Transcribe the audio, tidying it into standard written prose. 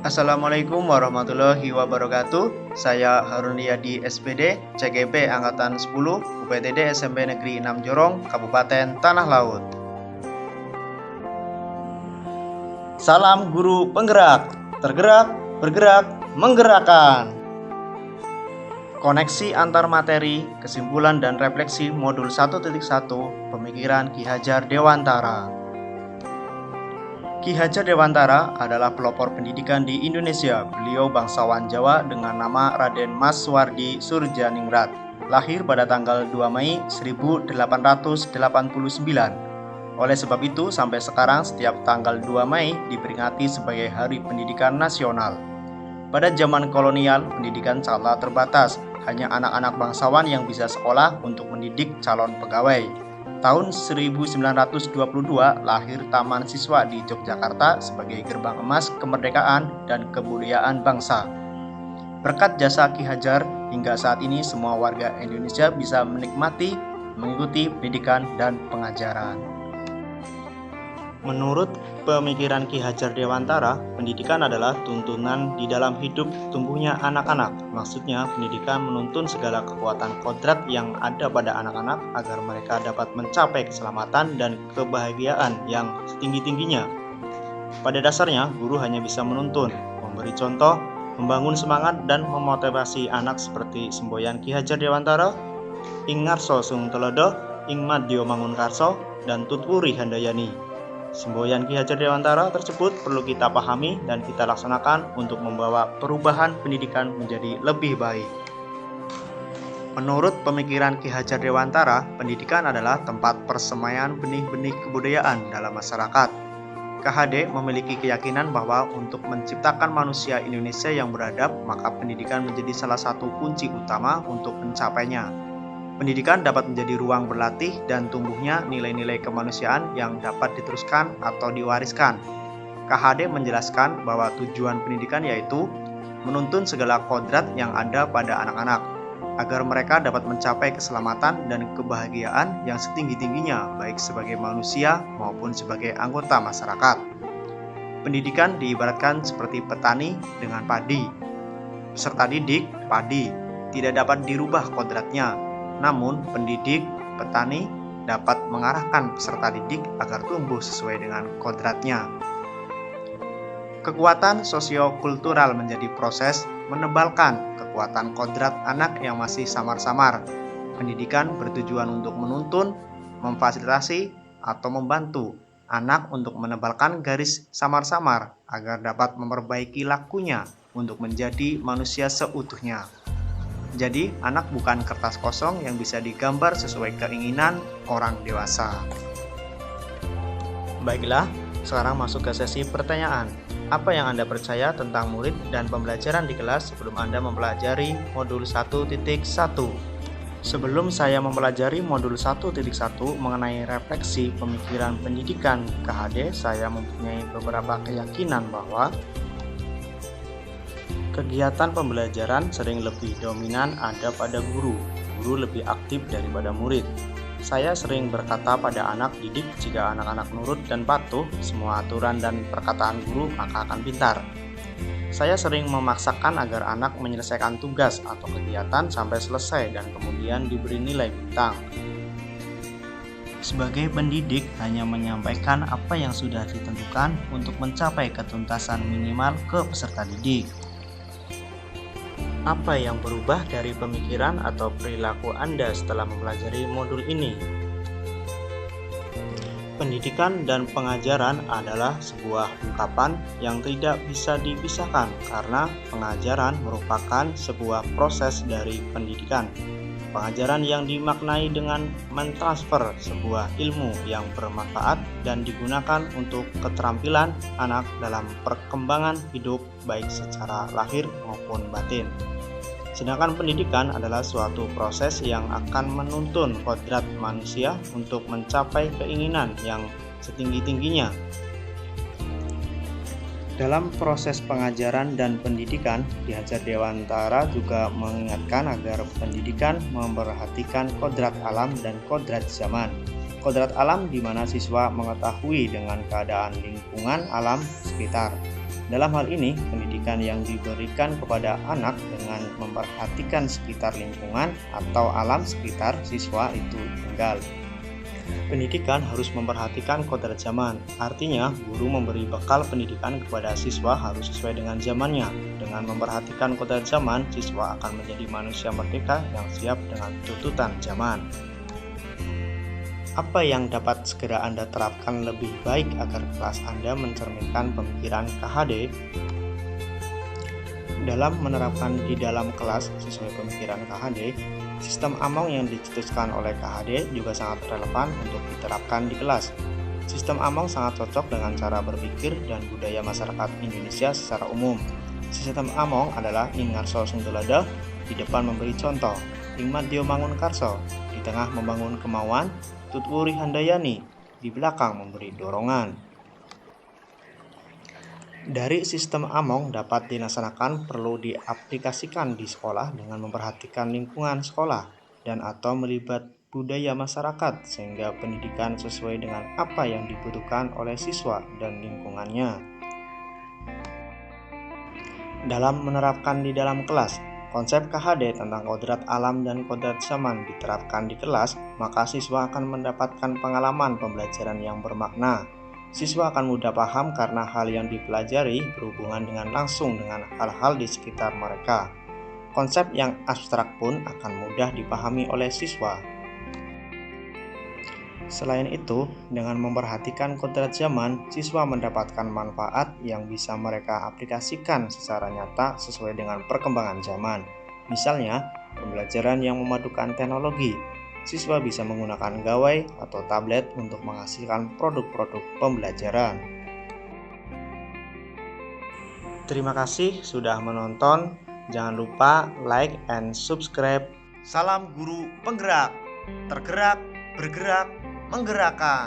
Assalamualaikum warahmatullahi wabarakatuh. Saya Harun Riyadi SPD, CGP Angkatan 10, UPTD SMP Negeri 6 Jorong, Kabupaten Tanah Laut. Salam guru penggerak, tergerak, bergerak, menggerakkan. Koneksi antar materi, kesimpulan dan refleksi modul 1.1 Pemikiran Ki Hajar Dewantara. Ki Hajar Dewantara adalah pelopor pendidikan di Indonesia. Beliau bangsawan Jawa dengan nama Raden Mas Suwardi Surjaningrat. Lahir pada tanggal 2 Mei 1889. Oleh sebab itu, sampai sekarang setiap tanggal 2 Mei diperingati sebagai Hari Pendidikan Nasional. Pada zaman kolonial, pendidikan sangatlah terbatas. Hanya anak-anak bangsawan yang bisa sekolah untuk mendidik calon pegawai. Tahun 1922 lahir Taman Siswa di Yogyakarta sebagai gerbang emas kemerdekaan dan kebudayaan bangsa. Berkat jasa Ki Hajar, hingga saat ini semua warga Indonesia bisa menikmati, mengikuti pendidikan dan pengajaran. Menurut pemikiran Ki Hajar Dewantara, pendidikan adalah tuntunan di dalam hidup tumbuhnya anak-anak. Maksudnya, pendidikan menuntun segala kekuatan kodrat yang ada pada anak-anak agar mereka dapat mencapai keselamatan dan kebahagiaan yang setinggi-tingginya. Pada dasarnya, guru hanya bisa menuntun, memberi contoh, membangun semangat dan memotivasi anak seperti semboyan Ki Hajar Dewantara, ing ngarso sung telodo, ing madya mangunkarso, dan tutwuri handayani. Semboyan Ki Hajar Dewantara tersebut perlu kita pahami dan kita laksanakan untuk membawa perubahan pendidikan menjadi lebih baik. Menurut pemikiran Ki Hajar Dewantara, pendidikan adalah tempat persemaian benih-benih kebudayaan dalam masyarakat. KHD memiliki keyakinan bahwa untuk menciptakan manusia Indonesia yang beradab, maka pendidikan menjadi salah satu kunci utama untuk mencapainya. Pendidikan dapat menjadi ruang berlatih dan tumbuhnya nilai-nilai kemanusiaan yang dapat diteruskan atau diwariskan. KHD menjelaskan bahwa tujuan pendidikan yaitu menuntun segala kodrat yang ada pada anak-anak, agar mereka dapat mencapai keselamatan dan kebahagiaan yang setinggi-tingginya, baik sebagai manusia maupun sebagai anggota masyarakat. Pendidikan diibaratkan seperti petani dengan padi. Peserta didik, padi, tidak dapat dirubah kodratnya. Namun, pendidik, petani dapat mengarahkan peserta didik agar tumbuh sesuai dengan kodratnya. Kekuatan sosiokultural menjadi proses menebalkan kekuatan kodrat anak yang masih samar-samar. Pendidikan bertujuan untuk menuntun, memfasilitasi, atau membantu anak untuk menebalkan garis samar-samar agar dapat memperbaiki lakunya untuk menjadi manusia seutuhnya. Jadi, anak bukan kertas kosong yang bisa digambar sesuai keinginan orang dewasa. Baiklah, sekarang masuk ke sesi pertanyaan. Apa yang Anda percaya tentang murid dan pembelajaran di kelas sebelum Anda mempelajari modul 1.1? Sebelum saya mempelajari modul 1.1 mengenai refleksi pemikiran pendidikan KHD, saya mempunyai beberapa keyakinan bahwa kegiatan pembelajaran sering lebih dominan ada pada guru. Guru lebih aktif daripada murid. Saya sering berkata pada anak didik, jika anak-anak nurut dan patuh semua aturan dan perkataan guru, maka akan pintar. Saya sering memaksakan agar anak menyelesaikan tugas atau kegiatan sampai selesai dan kemudian diberi nilai bintang. Sebagai pendidik, hanya menyampaikan apa yang sudah ditentukan untuk mencapai ketuntasan minimal ke peserta didik. Apa yang berubah dari pemikiran atau perilaku Anda setelah mempelajari modul ini? Pendidikan dan pengajaran adalah sebuah ungkapan yang tidak bisa dipisahkan karena pengajaran merupakan sebuah proses dari pendidikan. Pengajaran yang dimaknai dengan mentransfer sebuah ilmu yang bermanfaat dan digunakan untuk keterampilan anak dalam perkembangan hidup baik secara lahir maupun batin. Sedangkan pendidikan adalah suatu proses yang akan menuntun kodrat manusia untuk mencapai keinginan yang setinggi-tingginya. Dalam proses pengajaran dan pendidikan, Ki Hajar Dewantara juga mengingatkan agar pendidikan memperhatikan kodrat alam dan kodrat zaman. Kodrat alam di mana siswa mengetahui dengan keadaan lingkungan alam sekitar. Dalam hal ini, pendidikan yang diberikan kepada anak dengan memperhatikan sekitar lingkungan atau alam sekitar siswa itu tinggal. Pendidikan harus memperhatikan kodrat zaman, artinya guru memberi bekal pendidikan kepada siswa harus sesuai dengan zamannya. Dengan memperhatikan kodrat zaman, siswa akan menjadi manusia merdeka yang siap dengan tuntutan zaman. Apa yang dapat segera Anda terapkan lebih baik agar kelas Anda mencerminkan pemikiran KHD? Dalam menerapkan di dalam kelas sesuai pemikiran KHD, sistem Among yang dicetuskan oleh KHD juga sangat relevan untuk diterapkan di kelas. Sistem Among sangat cocok dengan cara berpikir dan budaya masyarakat Indonesia secara umum. Sistem Among adalah Ing Ngarso Sungtulada di depan memberi contoh, Ing Madyo Mangun Karso di tengah membangun kemauan, Tutwuri Handayani di belakang memberi dorongan. Dari sistem Among dapat dilaksanakan perlu diaplikasikan di sekolah dengan memperhatikan lingkungan sekolah dan atau melibat budaya masyarakat sehingga pendidikan sesuai dengan apa yang dibutuhkan oleh siswa dan lingkungannya. Dalam menerapkan di dalam kelas, konsep KHD tentang kodrat alam dan kodrat zaman diterapkan di kelas, maka siswa akan mendapatkan pengalaman pembelajaran yang bermakna. Siswa akan mudah paham karena hal yang dipelajari berhubungan dengan langsung dengan hal-hal di sekitar mereka. Konsep yang abstrak pun akan mudah dipahami oleh siswa. Selain itu, dengan memperhatikan kodrat zaman, siswa mendapatkan manfaat yang bisa mereka aplikasikan secara nyata sesuai dengan perkembangan zaman. Misalnya, pembelajaran yang memadukan teknologi. Siswa bisa menggunakan gawai atau tablet untuk menghasilkan produk-produk pembelajaran. Terima kasih sudah menonton. Jangan lupa like and subscribe. Salam guru penggerak, tergerak, bergerak, menggerakkan.